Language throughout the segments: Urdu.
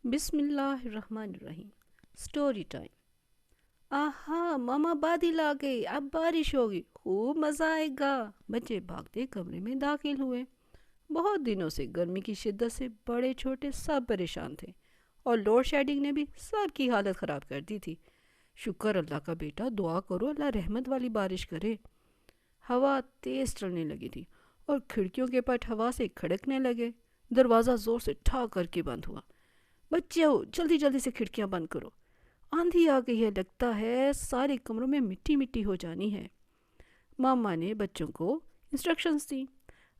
بسم اللہ الرحمن الرحیم۔ Story time. آہا ماما بادل آ گئی، اب بارش ہوگی، خوب مزہ آئے گا۔ بچے بھاگتے کمرے میں داخل ہوئے۔ بہت دنوں سے گرمی کی شدت سے بڑے چھوٹے سب پریشان تھے اور لوڈ شیڈنگ نے بھی سب کی حالت خراب کر دی تھی۔ شکر اللہ کا بیٹا، دعا کرو اللہ رحمت والی بارش کرے۔ ہوا تیز چلنے لگی تھی اور کھڑکیوں کے پٹ ہوا سے کھڑکنے لگے۔ دروازہ زور سے ٹھا کر کے بند ہوا۔ بچیو جلدی جلدی سے کھڑکیاں بند کرو، آندھی آ گئی ہے، لگتا ہے سارے کمروں میں مٹی مٹی ہو جانی ہے۔ ماما نے بچوں کو انسٹرکشنز دی۔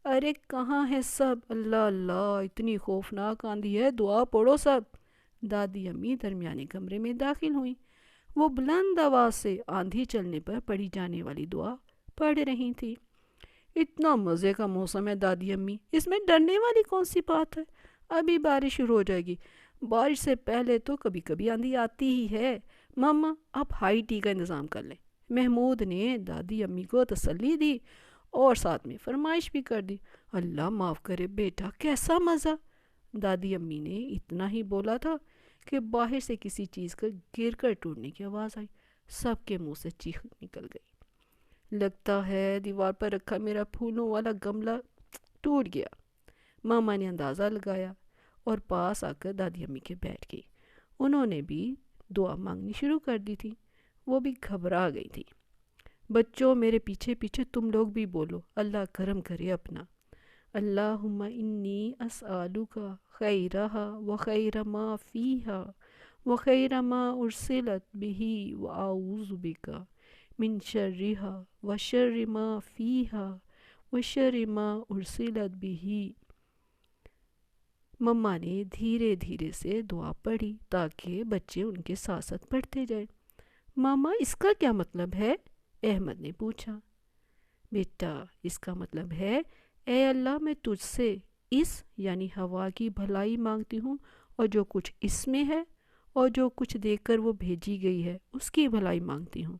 ارے کہاں ہے سب؟ اللہ اللہ اتنی خوفناک آندھی ہے، دعا پڑھو سب۔ دادی امی درمیانے کمرے میں داخل ہوئیں۔ وہ بلند آواز سے آندھی چلنے پر پڑھی جانے والی دعا پڑھ رہی تھی۔ اتنا مزے کا موسم ہے دادی امی، اس میں ڈرنے والی کون سی بات ہے؟ ابھی بارش شروع ہو جائے گی، بارش سے پہلے تو کبھی کبھی آندھی آتی ہی ہے۔ ماما آپ ہائی ٹی کا انتظام کر لیں۔ محمود نے دادی امی کو تسلی دی اور ساتھ میں فرمائش بھی کر دی۔ اللہ معاف کرے بیٹا، کیسا مزہ۔ دادی امی نے اتنا ہی بولا تھا کہ باہر سے کسی چیز کا گر کر ٹوٹنے کی آواز آئی۔ سب کے منہ سے چیخ نکل گئی۔ لگتا ہے دیوار پر رکھا میرا پھولوں والا گملہ ٹوٹ گیا۔ ماما نے اندازہ لگایا اور پاس آ کر دادی امی کے بیٹھ گئی۔ انہوں نے بھی دعا مانگنی شروع کر دی تھی۔ وہ بھی گھبرا گئی تھی۔ بچوں میرے پیچھے پیچھے تم لوگ بھی بولو، اللہ کرم کرے اپنا۔ اللہم انی اسألک خیرہا و خیر ما فیہا و خیر ما ارسلت بہ و اعوذ بک من شرہا و شر ما فیہا و شر ما ارسلت بہ۔ مما نے دھیرے دھیرے سے دعا پڑھی تاکہ بچے ان کے ساتھ ساتھ پڑھتے جائیں۔ ماما اس کا کیا مطلب ہے؟ احمد نے پوچھا۔ بیٹا اس کا مطلب ہے، اے اللہ میں تجھ سے اس یعنی ہوا کی بھلائی مانگتی ہوں، اور جو کچھ اس میں ہے اور جو کچھ دے کر وہ بھیجی گئی ہے اس کی بھلائی مانگتی ہوں،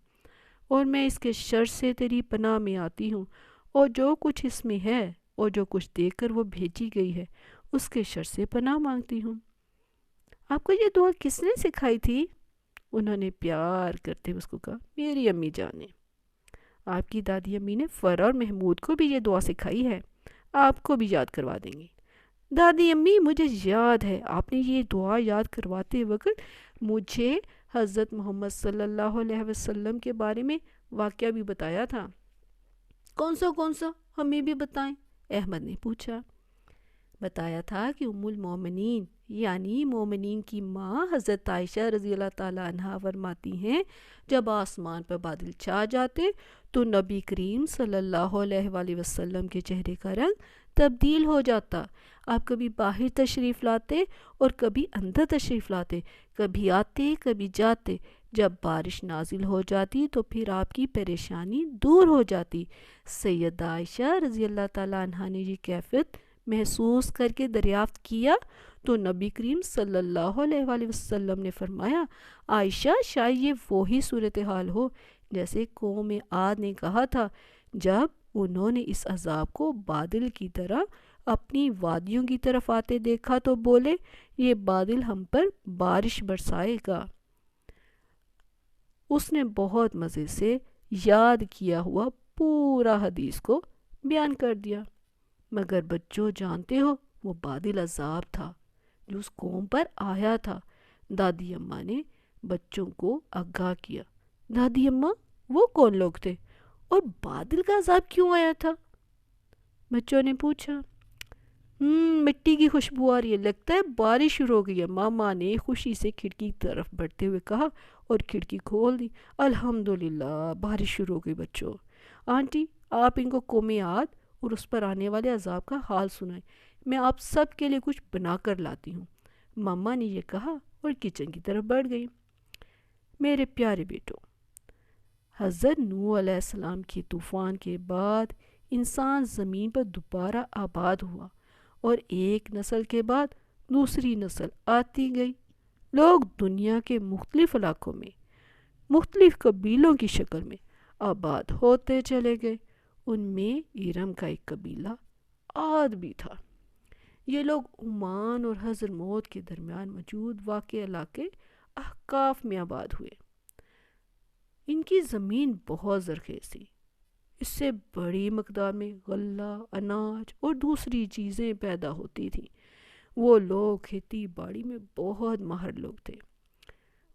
اور میں اس کے شر سے تیری پناہ میں آتی ہوں، اور جو کچھ اس میں ہے اور جو کچھ دے کر وہ بھیجی گئی ہے اس کے شر سے پناہ مانگتی ہوں۔ آپ کو یہ دعا کس نے سکھائی تھی؟ انہوں نے پیار کرتے ہوئے اس کو کہا، میری امی جان نے۔ آپ کی دادی امی نے فرا اور محمود کو بھی یہ دعا سکھائی ہے، آپ کو بھی یاد کروا دیں گی۔ دادی امی مجھے یاد ہے، آپ نے یہ دعا یاد کرواتے وقت مجھے حضرت محمد صلی اللہ علیہ وسلم کے بارے میں واقعہ بھی بتایا تھا۔ کون سا ہمیں بھی بتائیں، احمد نے پوچھا۔ بتایا تھا کہ ام المومنین یعنی مومنین کی ماں حضرت عائشہ رضی اللہ تعالیٰ عنہا فرماتی ہیں، جب آسمان پر بادل چھا جاتے تو نبی کریم صلی اللہ علیہ وآلہ وسلم کے چہرے کا رنگ تبدیل ہو جاتا۔ آپ کبھی باہر تشریف لاتے اور کبھی اندر تشریف لاتے، کبھی آتے کبھی جاتے۔ جب بارش نازل ہو جاتی تو پھر آپ کی پریشانی دور ہو جاتی۔ سیدہ عائشہ رضی اللہ تعالیٰ عنہا نے یہ کیفیت محسوس کر کے دریافت کیا تو نبی کریم صلی اللہ علیہ وآلہ وسلم نے فرمایا، عائشہ شاید یہ وہی صورتحال ہو جیسے قوم عاد نے کہا تھا جب انہوں نے اس عذاب کو بادل کی طرح اپنی وادیوں کی طرف آتے دیکھا تو بولے، یہ بادل ہم پر بارش برسائے گا۔ اس نے بہت مزے سے یاد کیا ہوا پورا حدیث کو بیان کر دیا۔ مگر بچوں جانتے ہو وہ بادل عذاب تھا جو اس قوم پر آیا تھا۔ دادی اماں نے بچوں کو آگاہ کیا۔ دادی اماں وہ کون لوگ تھے اور بادل کا عذاب کیوں آیا تھا؟ بچوں نے پوچھا۔ مٹی کی خوشبو آ رہی ہے، لگتا ہے بارش شروع ہو گئی ہے، ماما نے خوشی سے کھڑکی کی طرف بڑھتے ہوئے کہا اور کھڑکی کھول دی۔ الحمدللہ بارش شروع ہو گئی۔ بچوں آنٹی آپ ان کو قوم عاد اور اس پر آنے والے عذاب کا حال سنائیں، میں آپ سب کے لیے کچھ بنا کر لاتی ہوں۔ ماما نے یہ کہا اور کچن کی طرف بڑھ گئی۔ میرے پیارے بیٹوں، حضرت نوح علیہ السلام کے طوفان کے بعد انسان زمین پر دوبارہ آباد ہوا، اور ایک نسل کے بعد دوسری نسل آتی گئی۔ لوگ دنیا کے مختلف علاقوں میں مختلف قبیلوں کی شکل میں آباد ہوتے چلے گئے۔ ان میں ارم کا ایک قبیلہ عاد بھی تھا۔ یہ لوگ عمان اور حضرموت کے درمیان موجود واقع علاقے احقاف میں آباد ہوئے۔ ان کی زمین بہت زرخیز تھی، اس سے بڑی مقدار میں غلہ، اناج اور دوسری چیزیں پیدا ہوتی تھیں۔ وہ لوگ کھیتی باڑی میں بہت ماہر لوگ تھے۔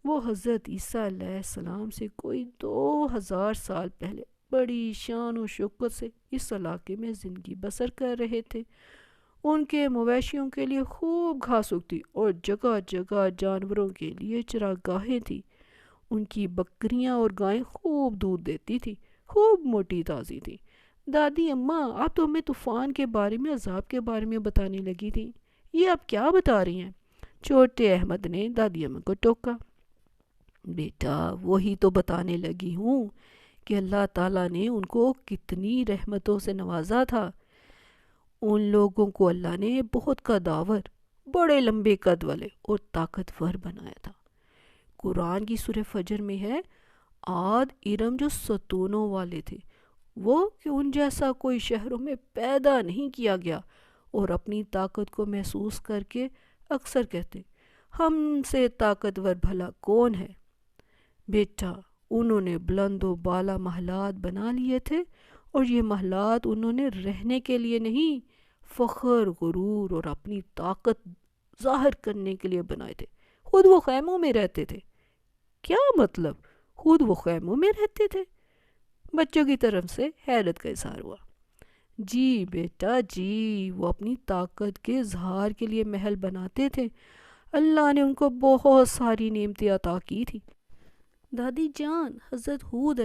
وہ حضرت عیسیٰ علیہ السلام سے کوئی 2000 سال پہلے بڑی شان و شوکت سے اس علاقے میں زندگی بسر کر رہے تھے۔ ان کے مویشیوں کے لیے خوب گھاس اگتی اور جگہ جگہ جانوروں کے لیے چراگاہیں تھیں۔ ان کی بکریاں اور گائیں خوب دودھ دیتی تھیں، خوب موٹی تازی تھیں۔ دادی اماں، آپ تو ہمیں طوفان کے بارے میں، عذاب کے بارے میں بتانے لگی تھی، یہ آپ کیا بتا رہی ہیں؟ چھوٹے احمد نے دادی اماں کو ٹوکا۔ بیٹا، وہی تو بتانے لگی ہوں کہ اللہ تعالیٰ نے ان کو کتنی رحمتوں سے نوازا تھا۔ ان لوگوں کو اللہ نے بہت قداور، بڑے لمبے قد والے اور طاقتور بنایا تھا۔ قرآن کی سورہ فجر میں ہے، عاد ارم جو ستونوں والے تھے، وہ کہ ان جیسا کوئی شہروں میں پیدا نہیں کیا گیا، اور اپنی طاقت کو محسوس کر کے اکثر کہتے، ہم سے طاقتور بھلا کون ہے؟ بیٹا، انہوں نے بلند و بالا محلات بنا لیے تھے، اور یہ محلات انہوں نے رہنے کے لیے نہیں، فخر، غرور اور اپنی طاقت ظاہر کرنے کے لیے بنائے تھے۔ خود وہ خیموں میں رہتے تھے۔ کیا مطلب؟ خود وہ خیموں میں رہتے تھے؟ بچوں کی طرف سے حیرت کا اظہار ہوا۔ جی بیٹا جی، وہ اپنی طاقت کے اظہار کے لیے محل بناتے تھے۔ اللہ نے ان کو بہت ساری نعمتیں عطا کی تھی۔ دادی جان، حضرت ہود